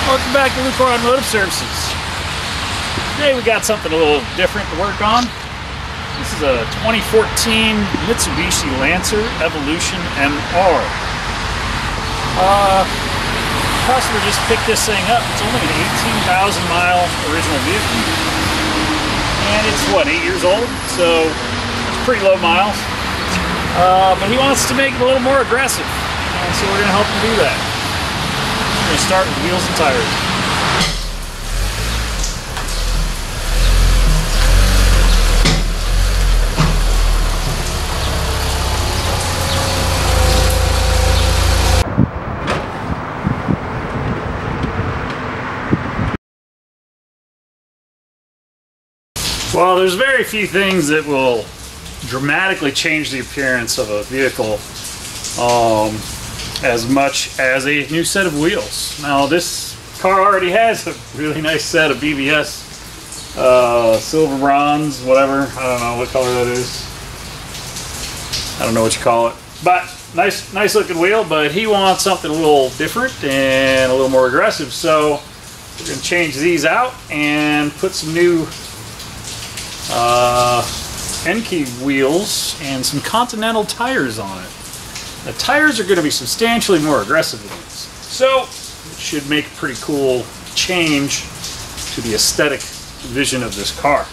Welcome back to Lucore Automotive Services. Today we got something a little different to work on. This is a 2014 Mitsubishi Lancer Evolution MR. Customer just picked this thing up. It's only an 18,000 mile original vehicle. And it's what, 8 years old? So it's pretty low miles. But he wants to make it a little more aggressive. And so we're going to help him do that. We're going to start with wheels and tires. Well, there's very few things that will dramatically change the appearance of a vehicle as much as a new set of wheels. Now, this car already has a really nice set of BBS silver bronze, whatever. I don't know what color that is. I don't know what you call it. But nice looking wheel, but he wants something a little different and a little more aggressive. So we're going to change these out and put some new Enkei wheels and some Continental tires on it. The tires are going to be substantially more aggressive than these, so it should make a pretty cool change to the aesthetic vision of this car.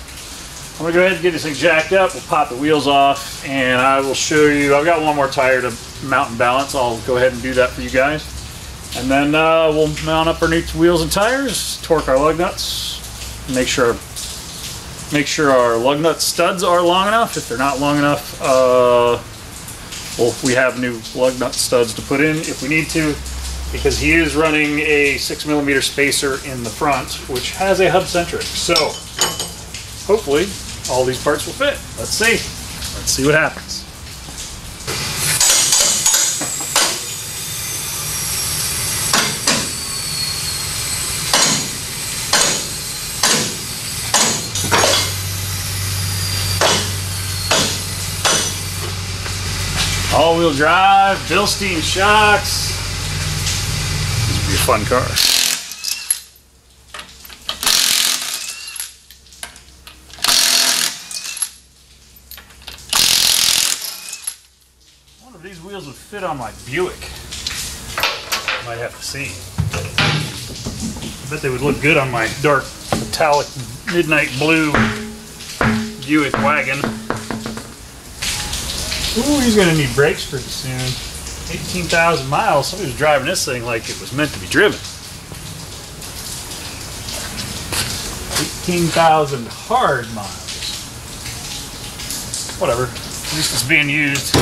I'm going to go ahead and get this thing jacked up. We'll pop the wheels off and I will show you. I've got one more tire to mount and balance. I'll go ahead and do that for you guys, and then we'll mount up our new wheels and tires, torque our lug nuts, make sure our lug nut studs are long enough. If they're not long enough, well, we have new lug nut studs to put in if we need to, because he is running a 6mm spacer in the front, which has a hub centric. So hopefully all these parts will fit. Let's see. Let's see what happens. All-wheel drive, Bilstein shocks. This will be a fun car. I wonder if these wheels would fit on my Buick. Might have to see. I bet they would look good on my dark metallic midnight blue Buick wagon. Ooh, he's going to need brakes pretty soon. 18,000 miles. Somebody was driving this thing like it was meant to be driven. 18,000 hard miles. Whatever. At least it's being used.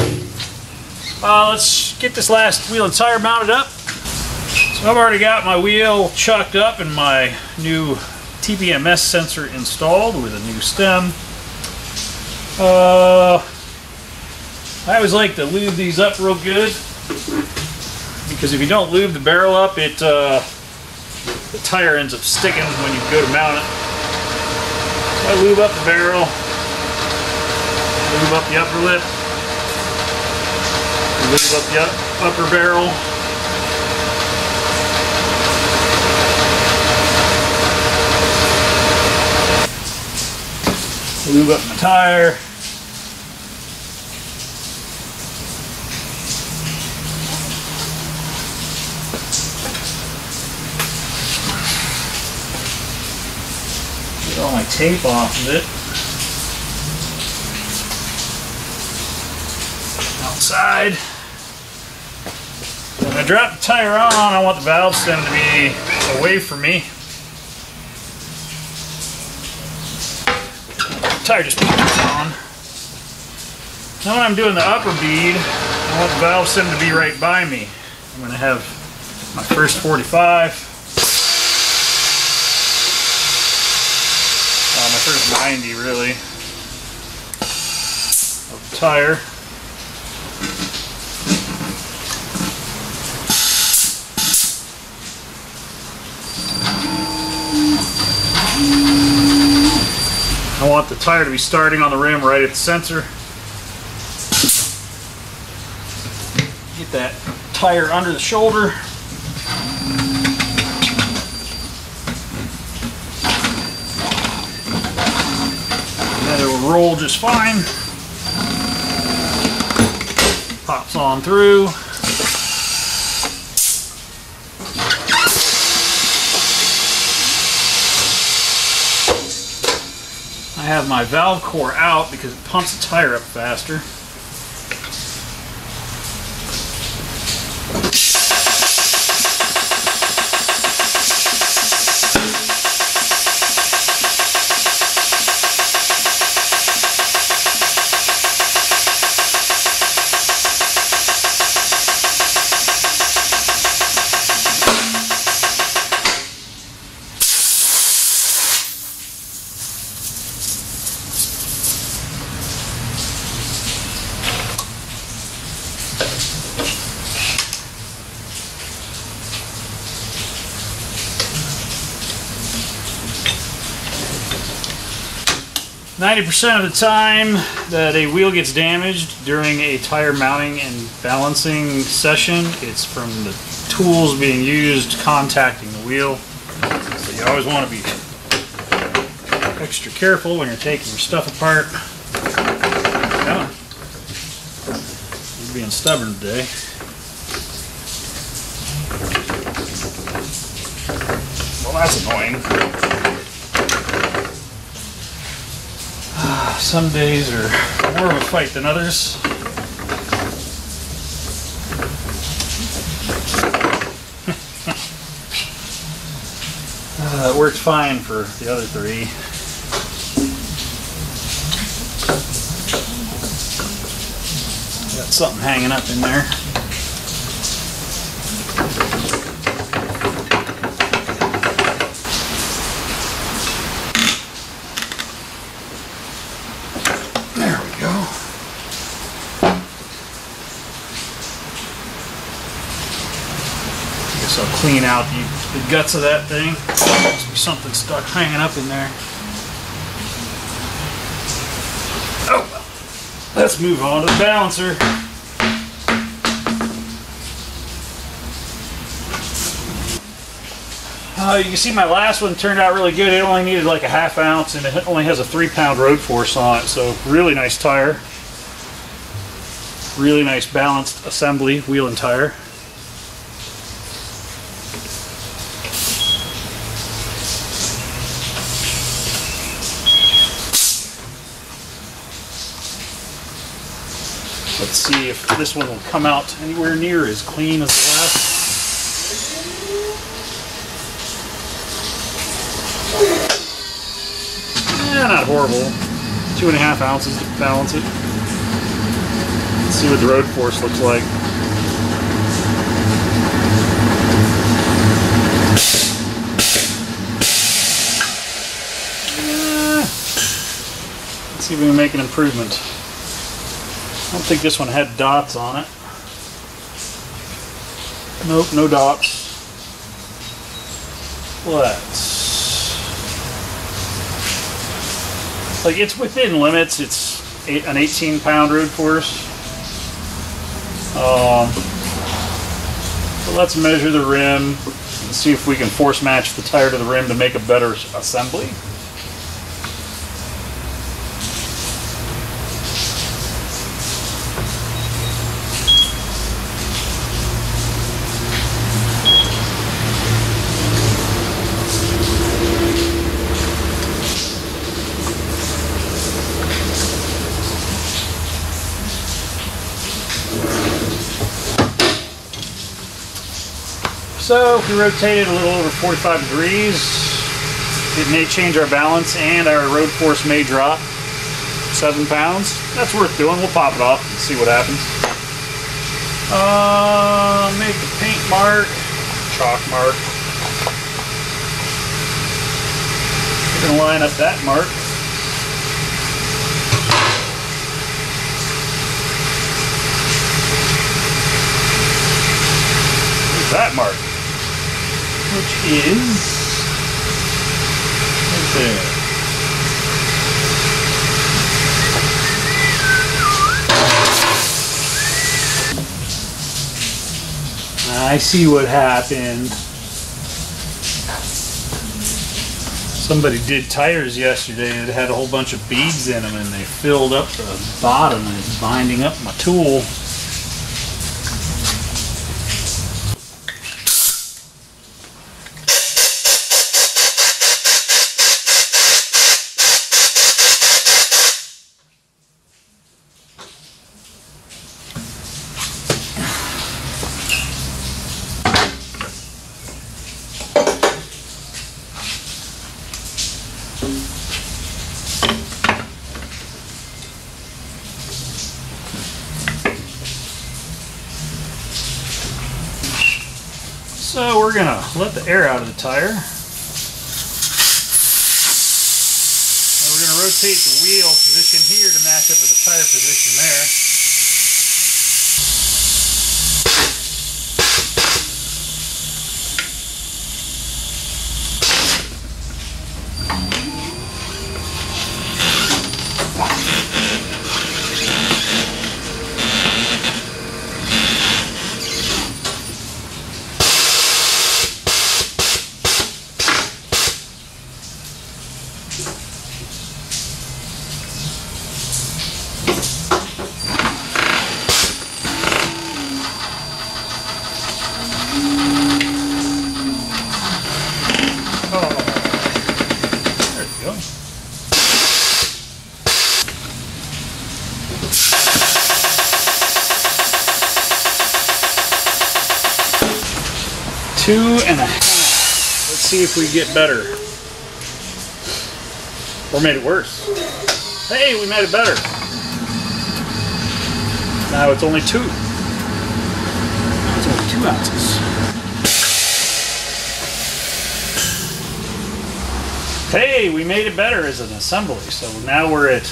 Let's get this last wheel and tire mounted up. So I've already got my wheel chucked up and my new TPMS sensor installed with a new stem. I always like to lube these up real good, because if you don't lube the barrel up, the tire ends up sticking when you go to mount it. So I lube up the barrel, lube up the upper lip, lube up the upper barrel. Lube up my tire. All my tape off of it. Outside. When I drop the tire on, I want the valve stem to be away from me. The tire just pops on. Now when I'm doing the upper bead, I want the valve stem to be right by me. I'm going to have my first 45. My first 90 really of the tire. I want the tire to be starting on the rim right at the sensor. Get that tire under the shoulder. roll just fine. Pops on through. I have my valve core out because it pumps the tire up faster. %of the time that a wheel gets damaged during a tire mounting and balancing session, it's from the tools being used contacting the wheel. So you always want to be extra careful when you're taking your stuff apart. Come on. You're being stubborn today. Well, that's annoying. Some days are more of a fight than others. It worked fine for the other three. Got something hanging up in there. So clean out the guts of that thing. Must be something stuck hanging up in there. Oh, well. Let's move on to the balancer. You can see my last one turned out really good. It only needed like a ½ ounce and it only has a 3-pound road force on it. So really nice tire. Really nice balanced assembly, wheel and tire. Let's see if this one will come out anywhere near as clean as the last. Not horrible. 2½ ounces to balance it. Let's see what the road force looks like. Let's see if we can make an improvement. I don't think this one had dots on it. Nope, no dots. Like, it's within limits. It's an 18-pound road force. So let's measure the rim and see if we can force match the tire to the rim to make a better assembly. So if we rotate it a little over 45 degrees, it may change our balance and our road force may drop 7 pounds. That's worth doing. We'll pop it off and see what happens. Make a paint mark, chalk mark. We're going to line up that mark. Where's that mark? Which is right there. I see what happened. Somebody did tires yesterday that had a whole bunch of beads in them, and they filled up the bottom, and it's binding up my tool. So we're going to let the air out of the tire. And we're going to rotate the wheel position here to match up with the tire position there. Two and a half. Let's see if we get better. Or made it worse. Hey, we made it better. Now it's only 2. Now it's only 2 ounces. Hey, we made it better as an assembly. So now we're at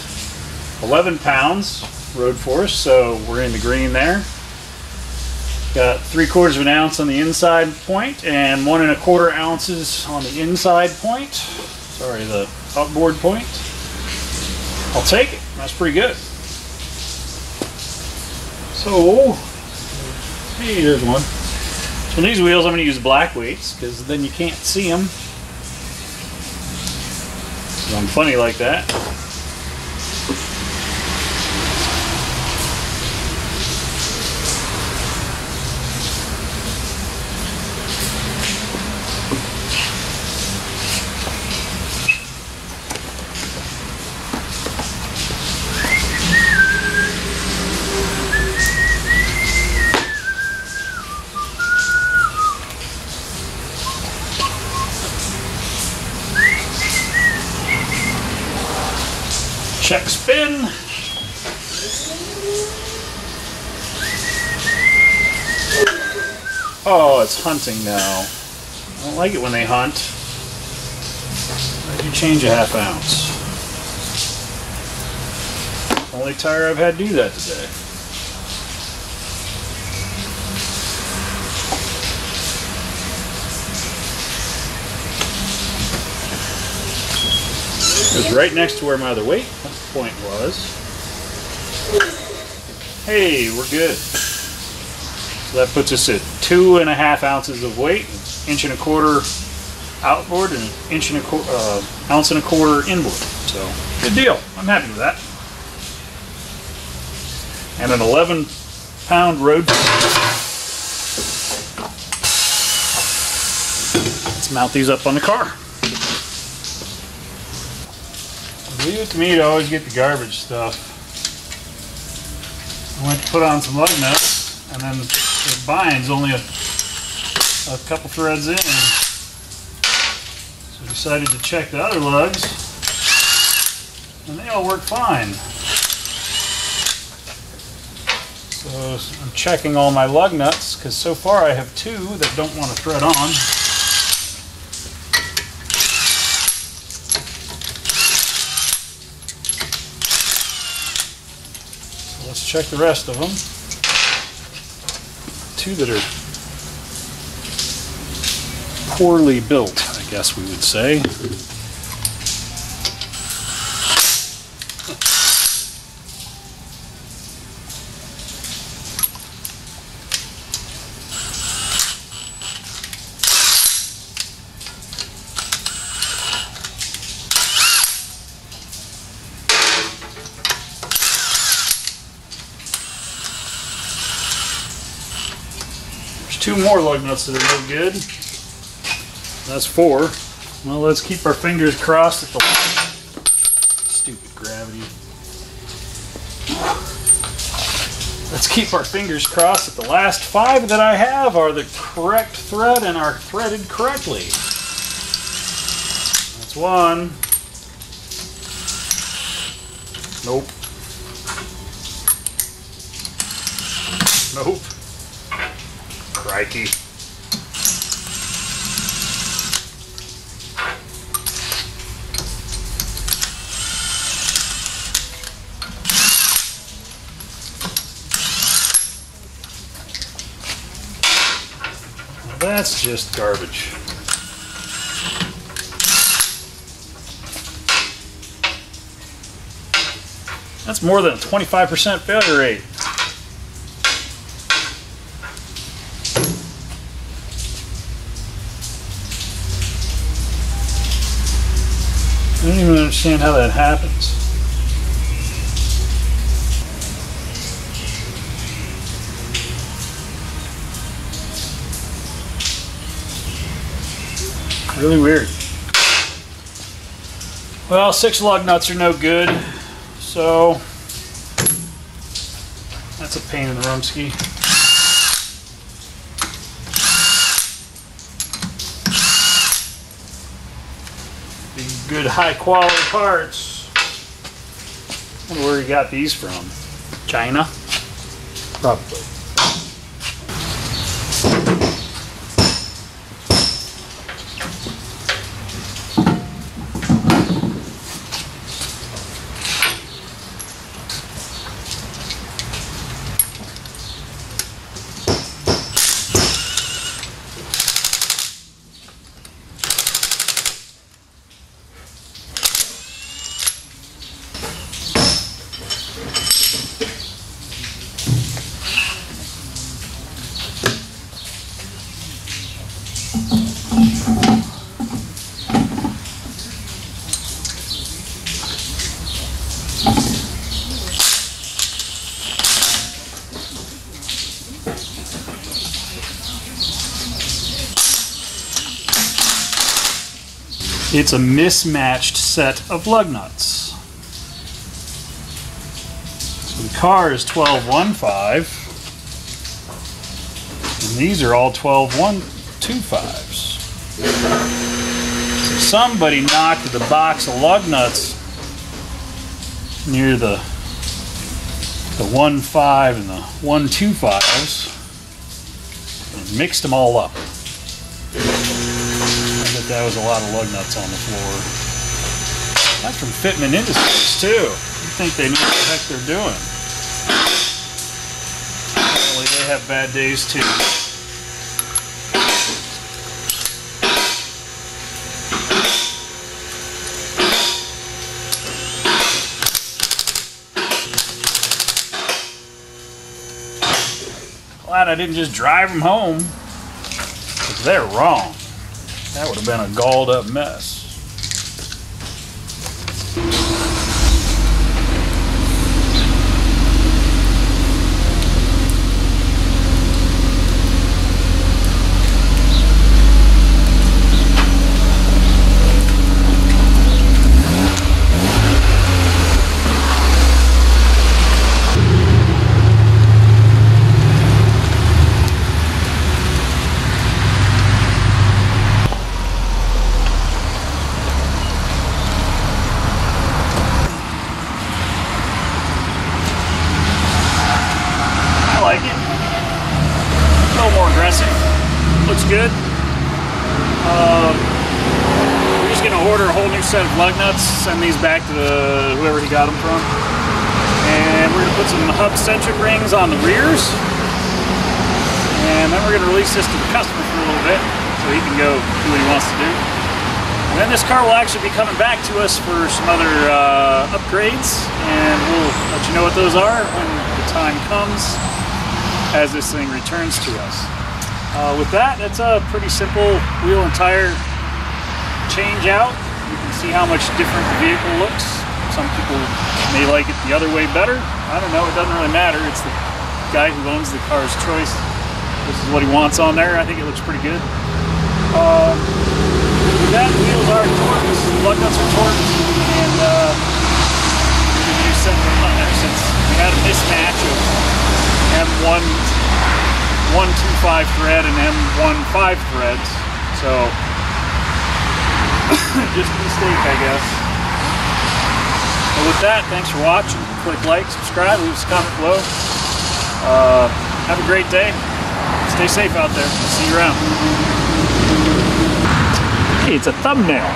11 pounds road force, so we're in the green there. Got 3/4 of an ounce on the inside point and 1 1/4 ounces on the inside point. Sorry, the outboard point. I'll take it. That's pretty good. So, hey, there's one. So on these wheels, I'm going to use black weights because then you can't see them. I'm funny like that. Check spin. Oh, it's hunting now. I don't like it when they hunt. Why'd you change a 1/2 ounce? Only tire I've had do that today. It was right next to where my other weight point was. Hey, we're good. So that puts us at 2 1/2 ounces of weight, 1 1/4 outboard, and 1 ounce and a quarter inboard. So good deal. I'm happy with that. And an 11-pound road. Let's mount these up on the car. Leave it to me to always get the garbage stuff. I went to put on some lug nuts, and then it binds only a couple threads in. So I decided to check the other lugs, and they all work fine. So I'm checking all my lug nuts, because so far I have 2 that don't want to thread on. Let's check the rest of them. 2 that are poorly built, I guess we would say. 2 more lug nuts that are no good. That's 4. Well, let's keep our fingers crossed at the... Stupid gravity. Let's keep our fingers crossed that the last 5 that I have are the correct thread and are threaded correctly. That's 1. Nope. Nope. Crikey. That's just garbage. That's more than a 25% failure rate. I don't even understand how that happens. Really weird. Well, 6 lug nuts are no good, so that's a pain in the rumski. Big, good, high quality parts. I wonder where he got these from. China? Probably. It's a mismatched set of lug nuts. So the car is 12.15, and these are all 12.125s. So somebody knocked the box of lug nuts near the 1.5 and the 1.25s and mixed them all up. That was a lot of lug nuts on the floor. That's from Fitment Industries too. You think they know what the heck they're doing. Apparently they have bad days too. Glad I didn't just drive them home, because they're wrong. That would have been a galled up mess. Looks good. We're just going to order a whole new set of lug nuts, send these back to whoever he got them from. And we're going to put some hub-centric rings on the rears. And then we're going to release this to the customer for a little bit so he can go do what he wants to do. And then this car will actually be coming back to us for some other upgrades, and we'll let you know what those are when the time comes as this thing returns to us. With that, it's a pretty simple wheel and tire change out. You can see how much different the vehicle looks. Some people may like it the other way better. I don't know, it doesn't really matter. It's the guy who owns the car's choice. This is what he wants on there. I think it looks pretty good. That wheels are torqued, lug nuts are torqued, and we can use something on there since we had a mismatch of M1 125 thread and M1 5 threads. So just a mistake, I guess. But with that, thanks for watching. Click like, subscribe, leave us a comment below. Have a great day. Stay safe out there. See you around. Hey, it's a thumbnail.